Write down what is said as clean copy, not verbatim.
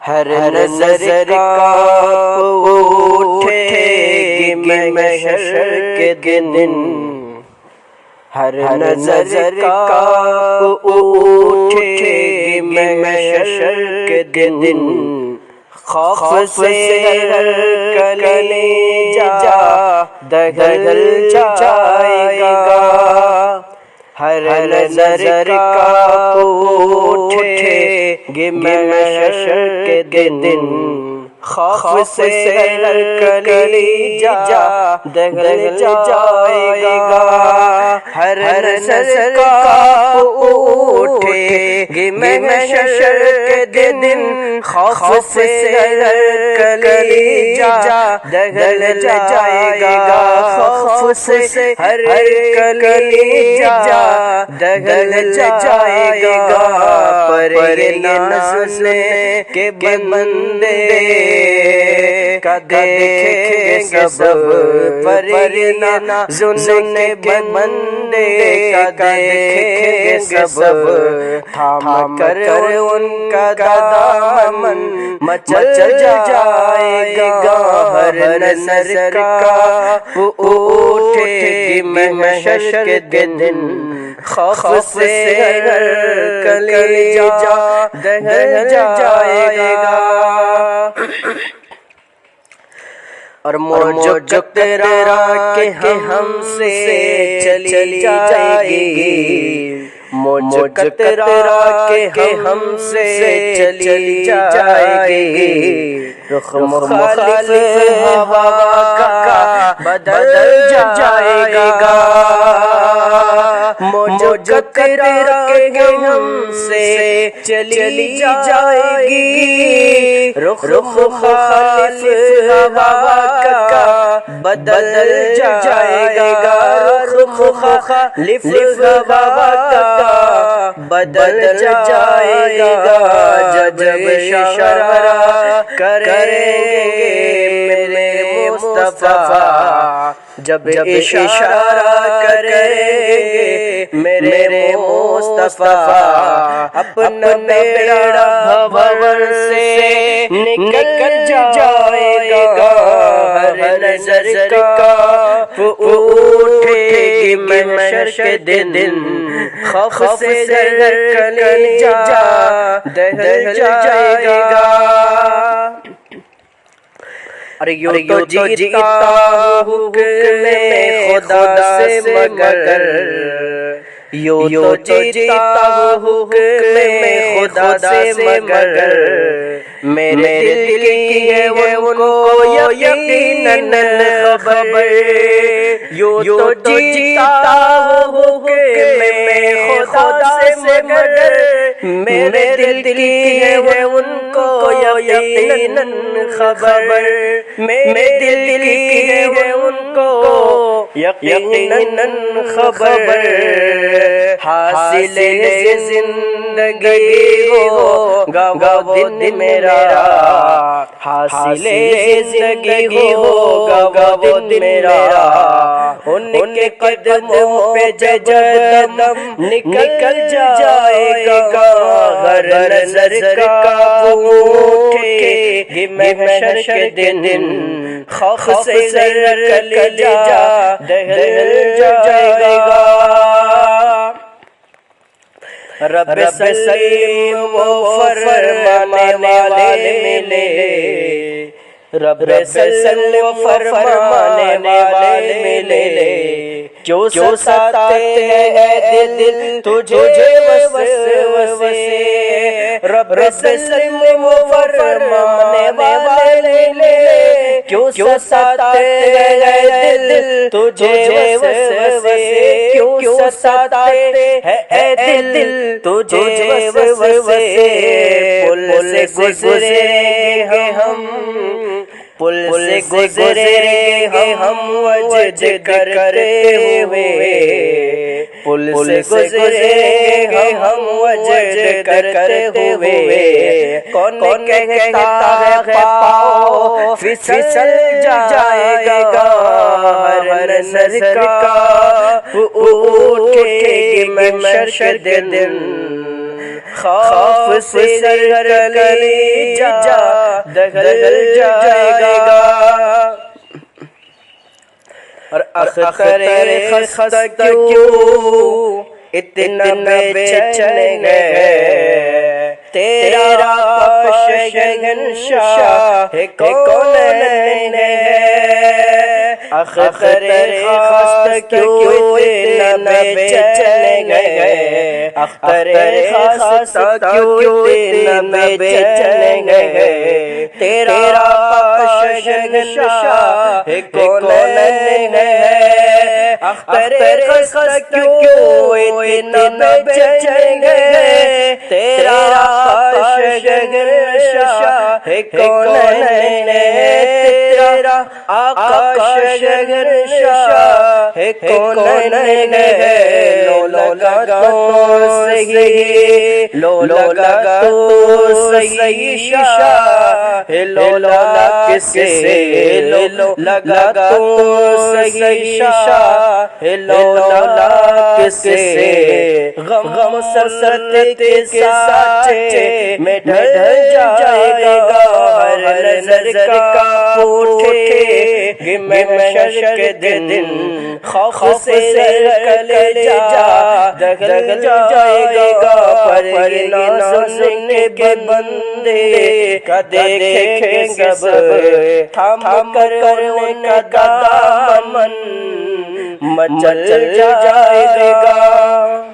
ہر نظر کانپ اٹھے گی محشر کے دن، ہر نظر کانپ اٹھے گی محشر کے دن، خوف سے ہر کلیجہ دہل جائے گا، ہر نظر کانپ اٹھے گی محشر کے دن، خوف سے ہر کلیجہ دہل جائے گا، ہر نظر کانپ اٹھے گی محشر کے دن، خوف سے ہر کلیجہ دہل جائے گا، خوف سے ہر کلیجہ دہل جائے گا، پرے نسلیں کے بندے کا دیکھیں گے سب، پرے نسلیں کے بندے کا دیکھیں گے سب، تھام کر ان کا دامن مچل جائے گا، ہر نظر کانپ اٹھے گی محشر کے دن، خوف سے ہر کلیجہ دہل جائے گا، اور موج تیرا کہ ہم سے چلی جائے گی، موج تیرا کہ ہم سے چلی جائے گی، رخ مخالف ہوا کا بدل جائے گا، موج تیرا کہ ہم سے چلی جائے گی، رخ مخالف ہوا کا بدل جائے گا، رخ مخالف ہوا کا بدل جائے گا، جب اشارہ کریں گے میرے مصطفیٰ، جب اشارہ کریں گے میرے مصطفیٰ، اپنا بیڑا بھور سے نکل جائے گا، ہر نظر کانپ اٹھے گی محشر کے دن، خوف سے ہر کلیجہ دہل جائے گا، اور یوں تو جیتا حکم خدا سے مگر، یوں تو جیتا حکم خدا سے مگر، میرے دل کی ہے ان کو یقیناً خبر، یوں تو جیتا حکم خدا سے مگر، میرے دل کی ہے ان کو یقیناً خبر، میرے دل کی ہے ان کو یقیناً خبر، حاصل زندگی ہوگا وہ دن میرا، حاصل زندگی ہوگا وہ دن میرا، ان کے قدموں پہ جب دم نکل جائے گا، ہر نظر کانپ اٹھے گی محشر کے دن، خوف سے ہر کلیجہ دہل جائے گا، رب سلیم و فرمانے والے ملے، رب سلیم و فرمانے والے ملے، جو ستاتے ہیں دل تجھے وسوسے، رب سلیم و فرمانے والے ملے، کیوں ستاتے ہیں دل تجھے وسوسے، کیوں ستاتے ہیں دل تجھے وسوسے، پل سے گزرے ہیں ہم، پل سے گزرے ہیں ہم وجد کرتے ہوئے، پل سے گزرے ہیں ہم وجد کرتے ہوئے، کون کہتا ہے پاؤ پھسل جائے گا، ہر نظر کانپ اٹھے گی محشر کے دن، خوف سے سر کلیجہ دہل جائے گا، اور اختر خستہ کیوں اتنا بے چین ہے، تیرا شہنشاہ کونین ہے، اختر خستہ کیوں اتنا بے چین ہے، اختر خستہ کیوں اتنا بے چین ہے، تیرا شہنشاہ کونین ہے، اختر خستہ کیوں اتنا بے چین ہے، تیرا شہنشاہ کونین ہے، تیرا آقا شہنشاہ کونین ہے، لو لگا تو صحیح، لو لگا تو صحیح شاہ، لو لگا کسے، لو لگا تو صحیح شاہ، لو لگا کسے، غم سرسرت کے سانچے میں ڈھل جائے گا، ہر نظر کا پوٹھے کہ میں محشر کے دن خوف سے کلیجہ دہل جائے گا، پر یہ نہ سننے کے بندے کا دیکھیں سب تھام کر ان کا دامن مچل جائے گا۔